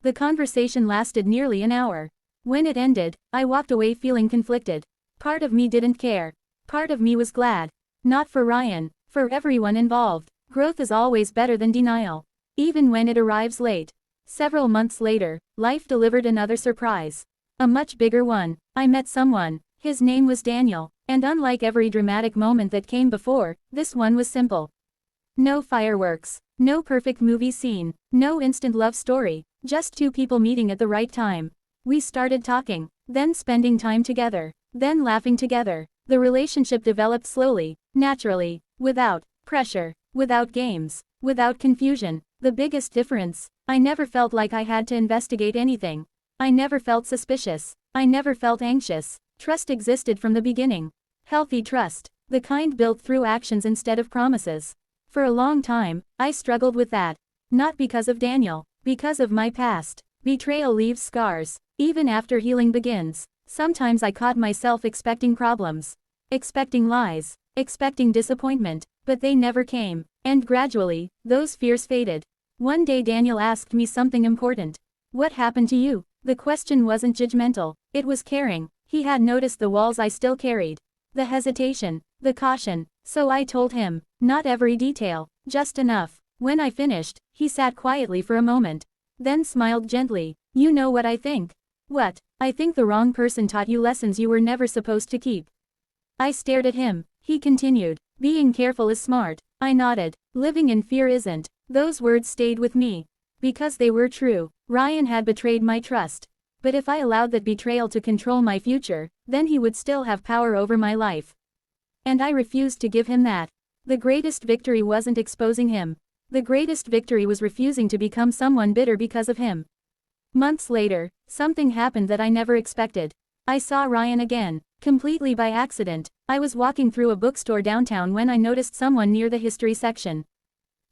The conversation lasted nearly an hour. When it ended, I walked away feeling conflicted. Part of me didn't care. Part of me was glad. Not for Ryan, for everyone involved. Growth is always better than denial, even when it arrives late. Several months later, life delivered another surprise. A much bigger one. I met someone. His name was Daniel, and unlike every dramatic moment that came before, this one was simple. No fireworks, no perfect movie scene, no instant love story, just two people meeting at the right time. We started talking, then spending time together, then laughing together. The relationship developed slowly, naturally, without pressure, without games, without confusion. The biggest difference, I never felt like I had to investigate anything. I never felt suspicious. I never felt anxious. Trust existed from the beginning. Healthy trust, the kind built through actions instead of promises. For a long time, I struggled with that. Not because of Daniel, because of my past. Betrayal leaves scars, even after healing begins. Sometimes I caught myself expecting problems, expecting lies, expecting disappointment, but they never came. And gradually, those fears faded. One day Daniel asked me something important. What happened to you? The question wasn't judgmental, it was caring. He had noticed the walls I still carried. The hesitation, the caution. So I told him, not every detail, just enough. When I finished, he sat quietly for a moment. Then smiled gently. You know what I think? What? I think the wrong person taught you lessons you were never supposed to keep. I stared at him. He continued, being careful is smart. I nodded. Living in fear isn't. Those words stayed with me. Because they were true. Ryan had betrayed my trust. But if I allowed that betrayal to control my future, then he would still have power over my life. And I refused to give him that. The greatest victory wasn't exposing him. The greatest victory was refusing to become someone bitter because of him. Months later, something happened that I never expected. I saw Ryan again, completely by accident. I was walking through a bookstore downtown when I noticed someone near the history section.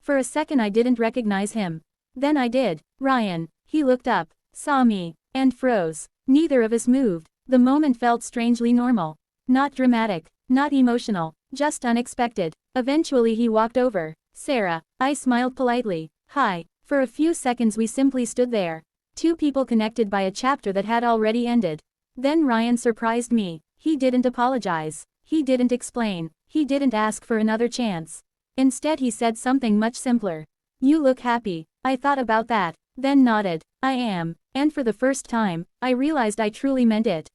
For a second I didn't recognize him. Then I did. Ryan. He looked up, saw me, and froze. Neither of us moved. The moment felt strangely normal. Not dramatic, not emotional, just unexpected. Eventually he walked over. Sarah. I smiled politely. Hi. For a few seconds we simply stood there. Two people connected by a chapter that had already ended. Then Ryan surprised me. He didn't apologize. He didn't explain. He didn't ask for another chance. Instead he said something much simpler. You look happy. I thought about that, then nodded. I am. And for the first time, I realized I truly meant it.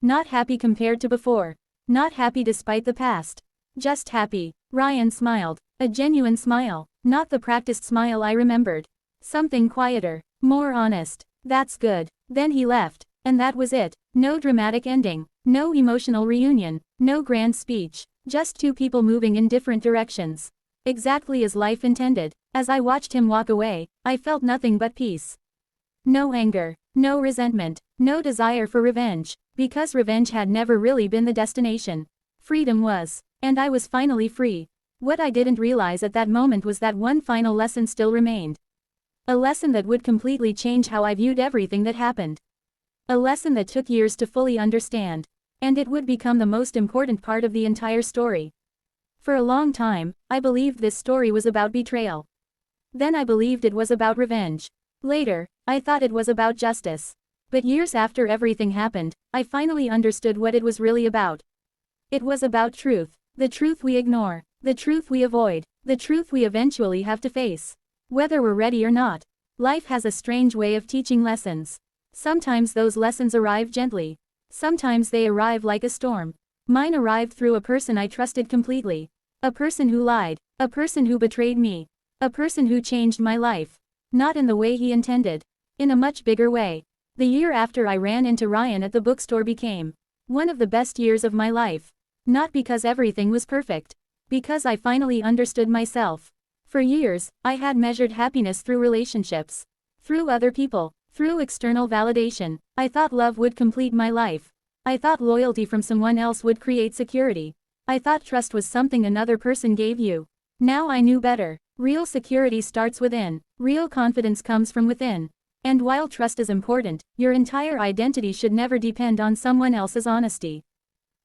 Not happy compared to before. Not happy despite the past. Just happy. Ryan smiled. A genuine smile. Not the practiced smile I remembered. Something quieter. More honest. That's good. Then he left. And that was it. No dramatic ending. No emotional reunion. No grand speech. Just two people moving in different directions. Exactly as life intended. As I watched him walk away, I felt nothing but peace. No anger. No resentment. No desire for revenge. Because revenge had never really been the destination. Freedom was. And I was finally free. What I didn't realize at that moment was that one final lesson still remained. A lesson that would completely change how I viewed everything that happened. A lesson that took years to fully understand. And it would become the most important part of the entire story. For a long time, I believed this story was about betrayal. Then I believed it was about revenge. Later, I thought it was about justice. But years after everything happened, I finally understood what it was really about. It was about truth. The truth we ignore. The truth we avoid. The truth we eventually have to face. Whether we're ready or not. Life has a strange way of teaching lessons. Sometimes those lessons arrive gently. Sometimes they arrive like a storm. Mine arrived through a person I trusted completely. A person who lied. A person who betrayed me. A person who changed my life. Not in the way he intended. In a much bigger way. The year after I ran into Ryan at the bookstore became one of the best years of my life. Not because everything was perfect. Because I finally understood myself. For years, I had measured happiness through relationships. Through other people. Through external validation. I thought love would complete my life. I thought loyalty from someone else would create security. I thought trust was something another person gave you. Now I knew better. Real security starts within. Real confidence comes from within. And while trust is important, your entire identity should never depend on someone else's honesty.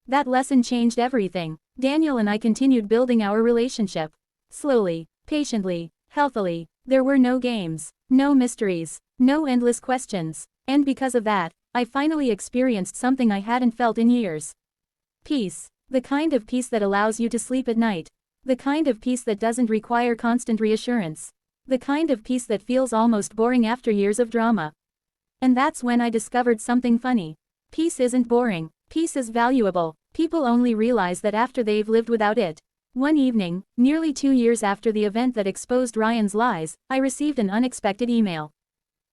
That lesson changed everything. Daniel and I continued building our relationship. Slowly, patiently, healthily. There were no games, no mysteries, No endless questions. And because of that, I finally experienced something I hadn't felt in years. Peace. The kind of peace that allows you to sleep at night. The kind of peace that doesn't require constant reassurance. The kind of peace that feels almost boring after years of drama. And that's when I discovered something funny. Peace isn't boring. Peace is valuable. People only realize that after they've lived without it. One evening, nearly 2 years after the event that exposed Ryan's lies, I received an unexpected email.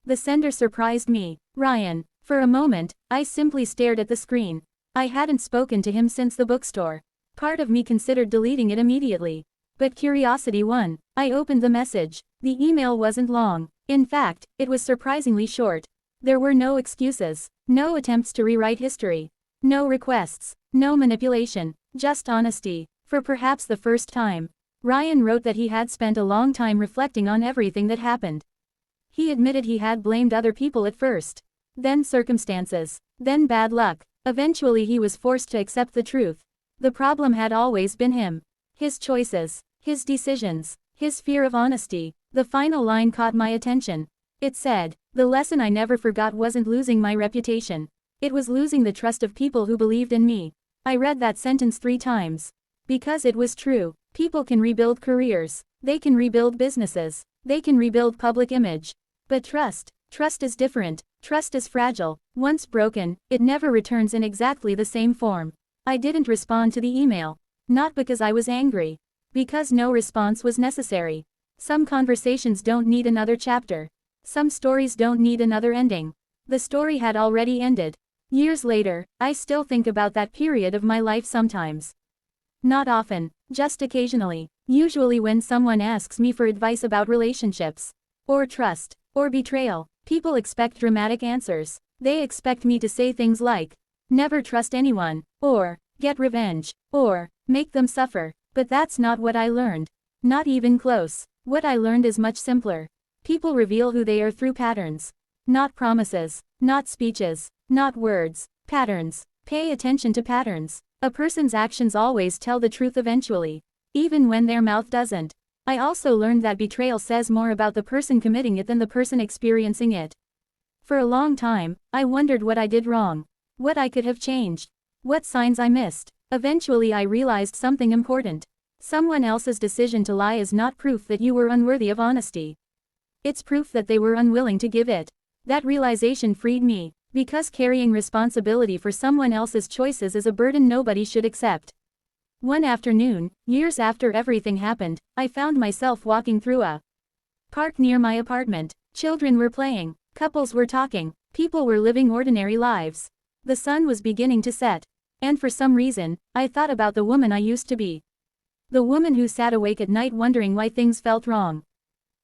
The sender surprised me. Ryan. For a moment, I simply stared at the screen. I hadn't spoken to him since the bookstore. Part of me considered deleting it immediately. But curiosity won. I opened the message. The email wasn't long. In fact, it was surprisingly short. There were no excuses. No attempts to rewrite history. No requests. No manipulation. Just honesty. For perhaps the first time, Ryan wrote that he had spent a long time reflecting on everything that happened. He admitted he had blamed other people at first. Then circumstances. Then bad luck. Eventually he was forced to accept the truth. The problem had always been him. His choices. His decisions. His fear of honesty. The final line caught my attention. It said, "The lesson I never forgot wasn't losing my reputation. It was losing the trust of people who believed in me." I read that sentence 3 times. Because it was true. People can rebuild careers. They can rebuild businesses. They can rebuild public image. But trust is different. Trust is fragile. Once broken, it never returns in exactly the same form. I didn't respond to the email. Not because I was angry. Because no response was necessary. Some conversations don't need another chapter. Some stories don't need another ending. The story had already ended. Years later, I still think about that period of my life sometimes. Not often, just occasionally. Usually when someone asks me for advice about relationships, or trust, or betrayal, people expect dramatic answers. They expect me to say things like, "Never trust anyone," or, "Get revenge," or, "Make them suffer." But that's not what I learned. Not even close. What I learned is much simpler. People reveal who they are through patterns. Not promises. Not speeches. Not words. Patterns. Pay attention to patterns. A person's actions always tell the truth eventually. Even when their mouth doesn't. I also learned that betrayal says more about the person committing it than the person experiencing it. For a long time, I wondered what I did wrong. What I could have changed. What signs I missed. Eventually I realized something important. Someone else's decision to lie is not proof that you were unworthy of honesty. It's proof that they were unwilling to give it. That realization freed me. Because carrying responsibility for someone else's choices is a burden nobody should accept. One afternoon, years after everything happened, I found myself walking through a park near my apartment. Children were playing, couples were talking, people were living ordinary lives. The sun was beginning to set. And for some reason, I thought about the woman I used to be. The woman who sat awake at night wondering why things felt wrong.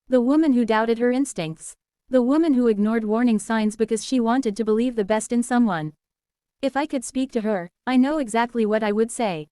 The woman who doubted her instincts. The woman who ignored warning signs because she wanted to believe the best in someone. If I could speak to her, I know exactly what I would say.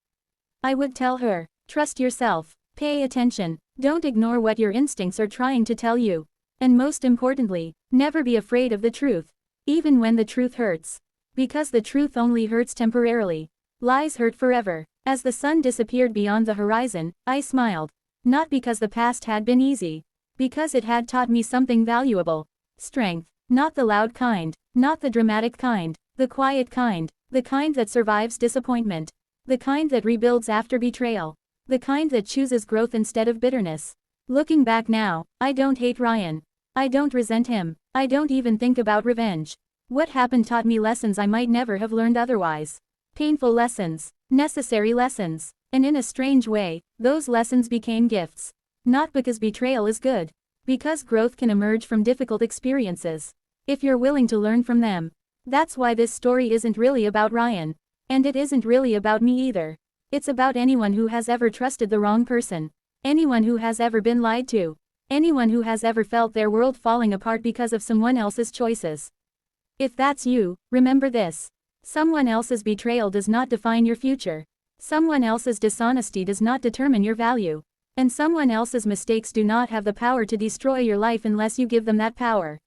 I would tell her, trust yourself, pay attention, don't ignore what your instincts are trying to tell you. And most importantly, never be afraid of the truth. Even when the truth hurts. Because the truth only hurts temporarily. Lies hurt forever. As the sun disappeared beyond the horizon, I smiled. Not because the past had been easy. Because it had taught me something valuable. Strength. Not the loud kind. Not the dramatic kind. The quiet kind. The kind that survives disappointment. The kind that rebuilds after betrayal. The kind that chooses growth instead of bitterness. Looking back now, I don't hate Ryan. I don't resent him. I don't even think about revenge. What happened taught me lessons I might never have learned otherwise. Painful lessons. Necessary lessons. And in a strange way, those lessons became gifts. Not because betrayal is good. Because growth can emerge from difficult experiences. If you're willing to learn from them. That's why this story isn't really about Ryan. And it isn't really about me either. It's about anyone who has ever trusted the wrong person. Anyone who has ever been lied to. Anyone who has ever felt their world falling apart because of someone else's choices. If that's you, remember this. Someone else's betrayal does not define your future. Someone else's dishonesty does not determine your value. And someone else's mistakes do not have the power to destroy your life unless you give them that power.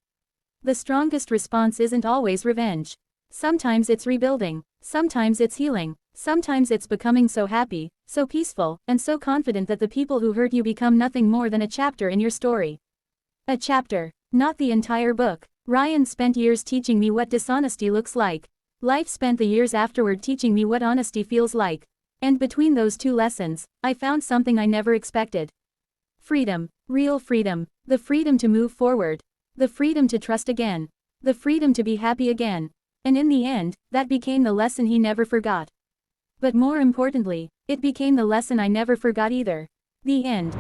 The strongest response isn't always revenge. Sometimes it's rebuilding. Sometimes it's healing. Sometimes it's becoming so happy, so peaceful, and so confident that the people who hurt you become nothing more than a chapter in your story. A chapter, not the entire book. Ryan spent years teaching me what dishonesty looks like. Life spent the years afterward teaching me what honesty feels like. And between those two lessons, I found something I never expected. Freedom. Real freedom. The freedom to move forward. The freedom to trust again. The freedom to be happy again. And in the end, that became the lesson he never forgot. But more importantly, it became the lesson I never forgot either. The end.